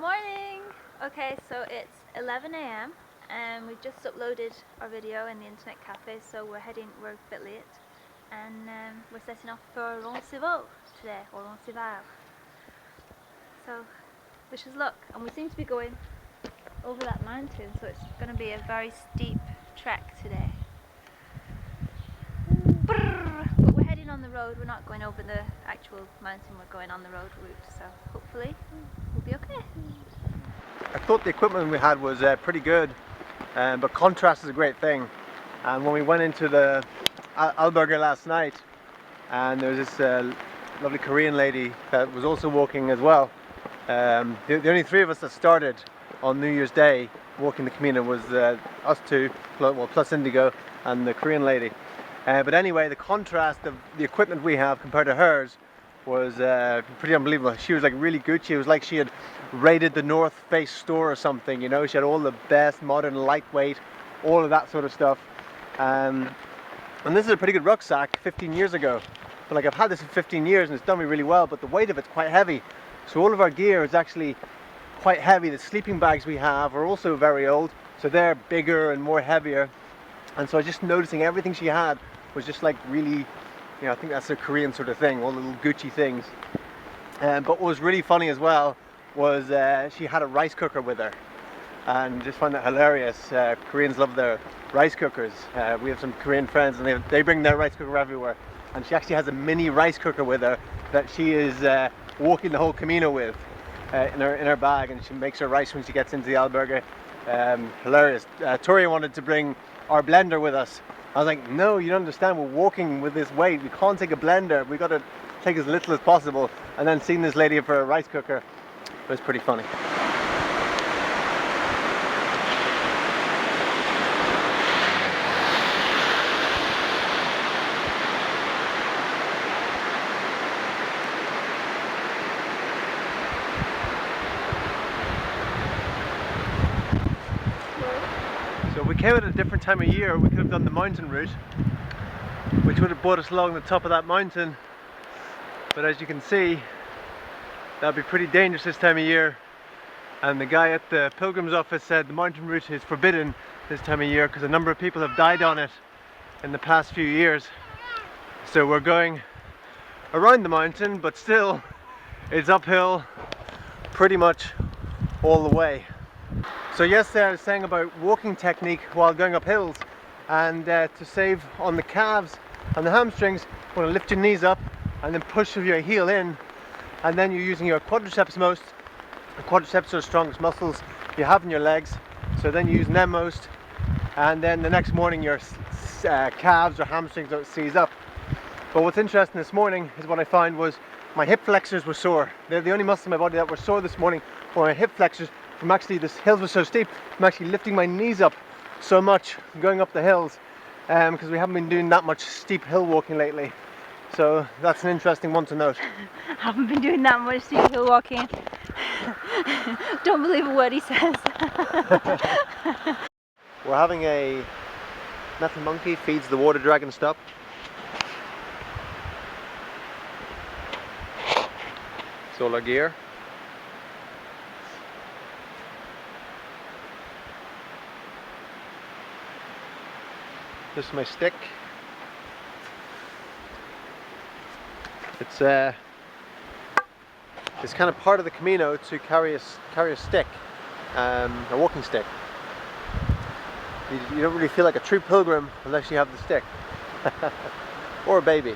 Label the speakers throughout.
Speaker 1: Morning! Okay, so it's 11 a.m. and we've just uploaded our video in the internet cafe, so we're a bit late, and we're setting off for Roncesvalles today, or Roncesvalles. So, wish us luck, and we seem to be going over that mountain, so it's going to be a very steep trek today. But we're heading on the road, we're not going over the actual mountain, we're going on the road route, so hopefully we'll be okay.
Speaker 2: I thought the equipment we had was pretty good, but contrast is a great thing. And when we went into the albergue last night, and there was this lovely Korean lady that was also walking as well. The only three of us that started on New Year's Day walking the Camino was us two, plus Indigo and the Korean lady. But anyway, the contrast of the equipment we have compared to hers was pretty unbelievable. She was like really Gucci. It was like she had raided the North Face store or something, you know. She had all the best modern lightweight, all of that sort of stuff. And this is a pretty good rucksack 15 years ago. But like, I've had this for 15 years and it's done me really well, but the weight of it's quite heavy. So all of our gear is actually quite heavy. The sleeping bags we have are also very old, so they're bigger and more heavier. And so I was just noticing everything she had was just like really, you know, I think that's a Korean sort of thing, all the little Gucci things. But what was really funny as well was she had a rice cooker with her, and just found that hilarious. Koreans love their rice cookers. We have some Korean friends and they bring their rice cooker everywhere, and she actually has a mini rice cooker with her that she is walking the whole Camino with in her bag, and she makes her rice when she gets into the albergue. Hilarious. Tori wanted to bring our blender with us. I was like, no, you don't understand, we're walking with this weight, we can't take a blender, we've got to take as little as possible. And then seeing this lady for a rice cooker, it was pretty funny. So if we came at a different time of year, we could have done the mountain route, which would have brought us along the top of that mountain. But as you can see, that'd be pretty dangerous this time of year. And the guy at the pilgrim's office said the mountain route is forbidden this time of year because a number of people have died on it in the past few years. So we're going around the mountain, but still it's uphill pretty much all the way. So yesterday I was saying about walking technique while going up hills, and to save on the calves and the hamstrings, you want to lift your knees up and then push your heel in, and then you're using your quadriceps most. The quadriceps are the strongest muscles you have in your legs, so then you're using them most, and then the next morning your calves or hamstrings don't seize up. But what's interesting this morning is what I found was my hip flexors were sore. They're the only muscles in my body that were sore this morning were my hip flexors. From actually, this hills were so steep, I'm actually lifting my knees up so much going up the hills, because we haven't been doing that much steep hill walking lately. So that's an interesting one to note.
Speaker 1: Haven't been doing that much steep hill walking. Don't believe a word he says.
Speaker 2: We're having a metal monkey feeds the water dragon stop. It's all our gear. This is my stick. It's kind of part of the Camino to carry a stick, a walking stick. You don't really feel like a true pilgrim unless you have the stick, or a baby.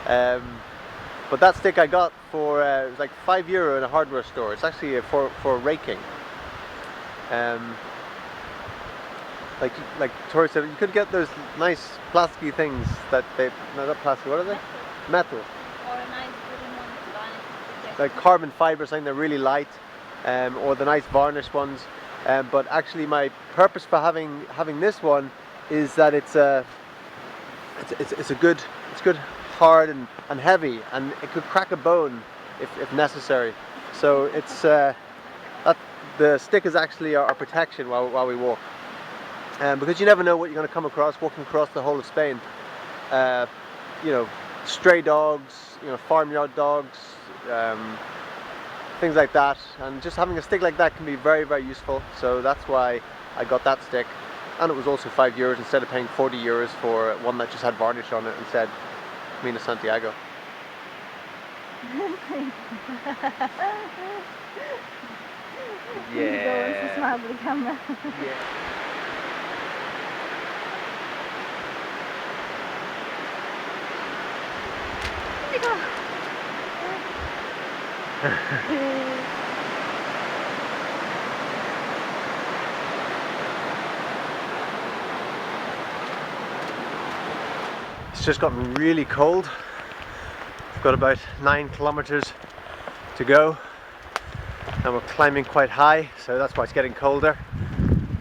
Speaker 2: But that stick I got for it was like €5 in a hardware store. It's actually for raking. Like Tori said, you could get those nice plasticky things that no, not plastic, what are they? Metal.
Speaker 1: Or a nice wooden one.
Speaker 2: Like carbon fiber, something they're really light, or the nice varnished ones. But actually my purpose for having this one is that it's good, hard and heavy, and it could crack a bone if necessary. So it's the stick is actually our protection while we walk. Because you never know what you're going to come across walking across the whole of Spain. You know, stray dogs, you know, farmyard dogs, things like that. And just having a stick like that can be very, very useful. So that's why I got that stick. And it was also €5 instead of paying €40 for one that just had varnish on it and said Camino De Santiago.
Speaker 1: Yeah. Indigo wants to smile for the camera.
Speaker 2: Yeah.
Speaker 1: Indigo.
Speaker 2: It's just gotten really cold. We've got about 9 kilometers to go and we're climbing quite high, so that's why it's getting colder.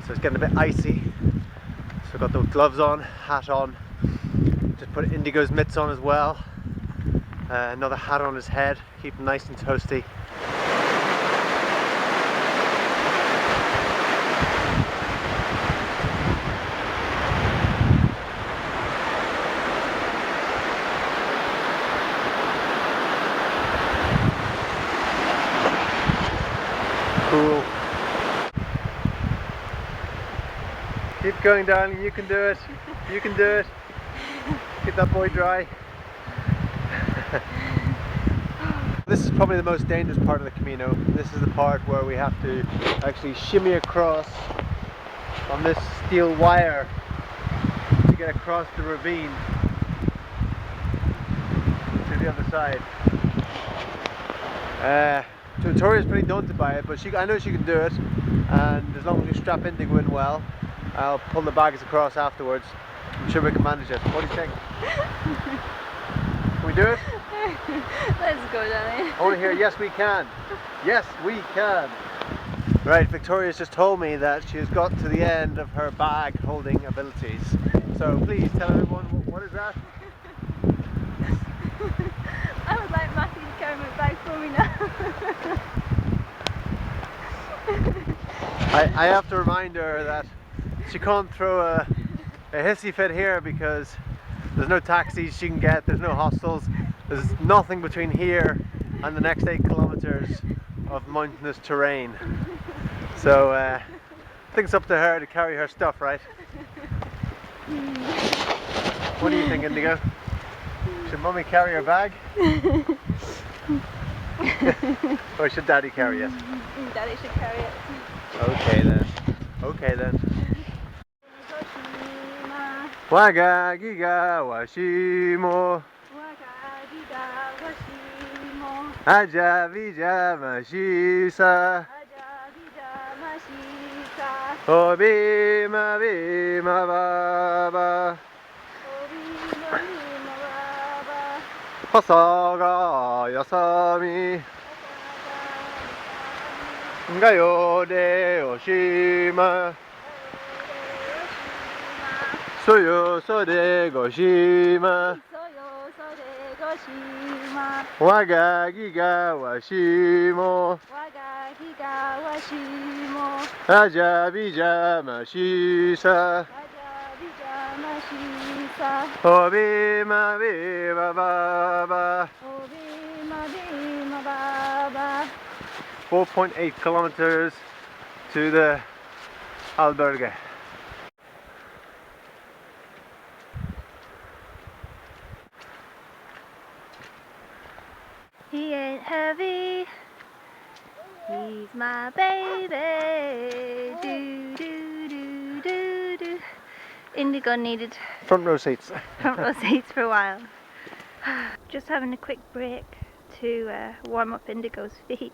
Speaker 2: So it's getting a bit icy. So I've got those gloves on, hat on, just put Indigo's mitts on as well. Another hat on his head, keep him nice and toasty. Cool. Keep going, darling. You can do it. You can do it. Get that boy dry. This is probably the most dangerous part of the Camino. This is the part where we have to actually shimmy across on this steel wire to get across the ravine to the other side. Victoria's pretty daunted by it, but I know she can do it, and as long as we strap Indigo in well, I'll pull the bags across afterwards. I'm sure we can manage it. What do you think? Can we do it?
Speaker 1: Let's go, darling.
Speaker 2: I want to hear yes we can. Yes we can. Right, Victoria's just told me that she has got to the end of her bag holding abilities. So please tell everyone, what is that?
Speaker 1: I would like Matthew to carry my bag for me now.
Speaker 2: I have to remind her that she can't throw a hissy fit here because there's no taxis she can get, there's no hostels, there's nothing between here and the next 8 kilometers of mountainous terrain. So I think it's up to her to carry her stuff, right? What do you think, Indigo? Should Mummy carry her bag? Or should Daddy carry it?
Speaker 1: Daddy should carry it.
Speaker 2: Okay then. Okay then. Waga giga washimo Aja vija mashisa Obima bima baba Hosoga yasami Gayo de oshima Soyo so de goshima Waga giga washimo Aja bija mashisa Obima bima baba 4.8 kilometers to the albergue.
Speaker 1: He ain't heavy, he's my baby. Do do do do do. Indigo needed
Speaker 2: Front row seats.
Speaker 1: front row seats for a while. Just having a quick break to warm up Indigo's feet.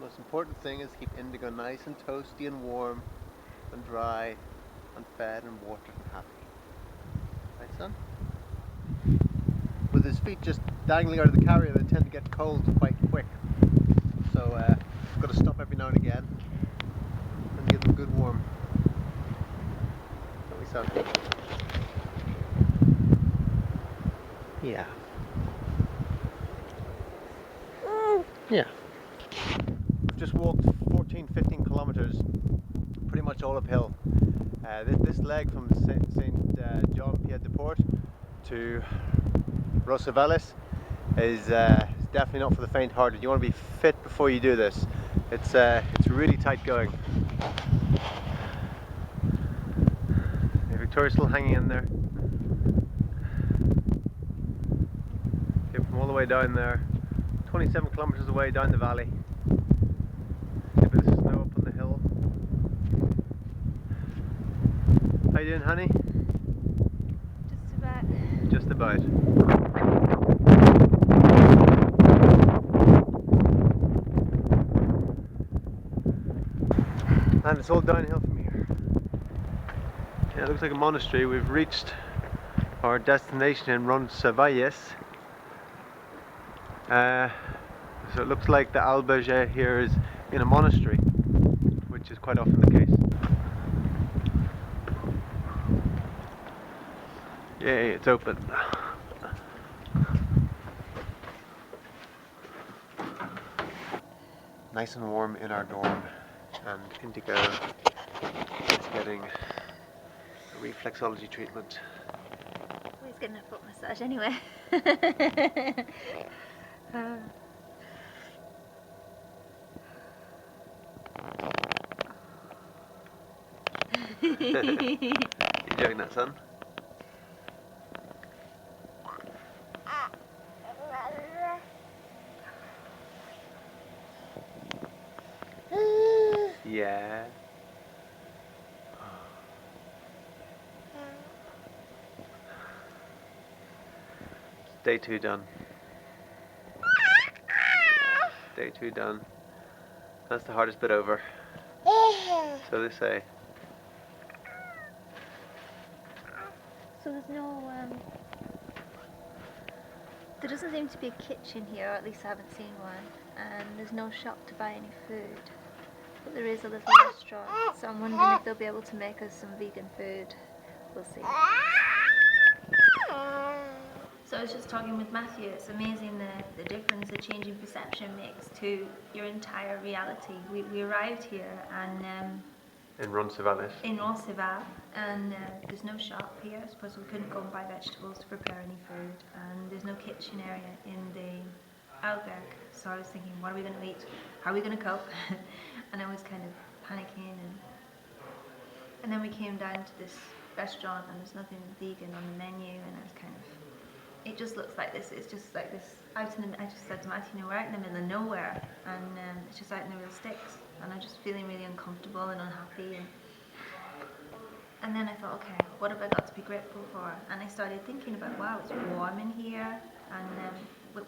Speaker 2: Most important thing is keep Indigo nice and toasty and warm and dry and fed and watered and happy. Right, son? With his feet just dangling out of the carrier, they tend to get cold quite quick. So I've got to stop every now and again and give them good warm. Don't we, son? Yeah. Yeah. We've just walked 15 kilometers, pretty much all uphill. This leg from St. John Pied de Port to Roncesvalles is definitely not for the faint-hearted. You want to be fit before you do this. It's really tight going. Okay, Victoria's still hanging in there. Okay, from all the way down there, 27 kilometers away down the valley. A bit of snow up on the hill. How you doing, honey?
Speaker 1: Just about.
Speaker 2: Just about. And it's all downhill from here. Yeah, it looks like a monastery. We've reached our destination in Roncesvalles. So it looks like the albergue here is in a monastery, which is quite often the case. Yay, it's open. Nice and warm in our dorm, and Indigo is getting a reflexology treatment.
Speaker 1: Oh, he's getting a foot massage anyway.
Speaker 2: You enjoying that, son? Yeah. Day 2 done. Day 2 done. That's the hardest bit over. So they say.
Speaker 1: So there's no, there doesn't seem to be a kitchen here, or at least I haven't seen one, and there's no shop to buy any food, but there is a little restaurant, so I'm wondering if they'll be able to make us some vegan food. We'll see. So I was just talking with Matthew, it's amazing the difference a change in perception makes to your entire reality. We arrived here and
Speaker 2: In Roncesvalles.
Speaker 1: in Roncesvalles, and there's no shop here. I suppose we couldn't go and buy vegetables to prepare any food, and there's no kitchen area in the albergue. So I was thinking, what are we going to eat? How are we going to cope? And I was kind of panicking, and then we came down to this restaurant, and there's nothing vegan on the menu, and I was kind of, it just looks like this. It's just like this out in the, I just said to Matthew, we're out in the middle of nowhere, and it's just out in the real sticks, and I'm just feeling really uncomfortable and unhappy, and then I thought, okay, what have I got to be grateful for? And I started thinking about, wow, it's warm in here, and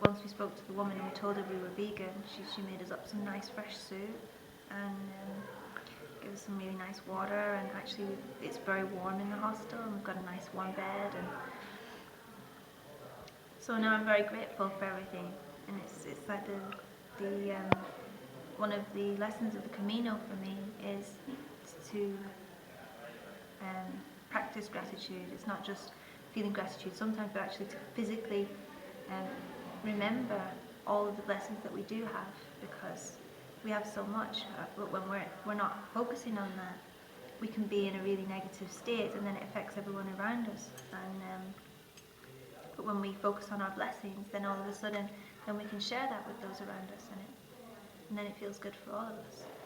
Speaker 1: once we spoke to the woman and we told her we were vegan, she made us up some nice fresh soup, and gave us some really nice water, and actually it's very warm in the hostel, and we've got a nice warm bed, and so now I'm very grateful for everything, and it's like the one of the lessons of the Camino for me is to practice gratitude. It's not just feeling gratitude sometimes, but actually to physically remember all of the blessings that we do have, because we have so much, but when we're not focusing on that, we can be in a really negative state, and then it affects everyone around us. But when we focus on our blessings, then all of a sudden, then we can share that with those around us, and then it feels good for all of us.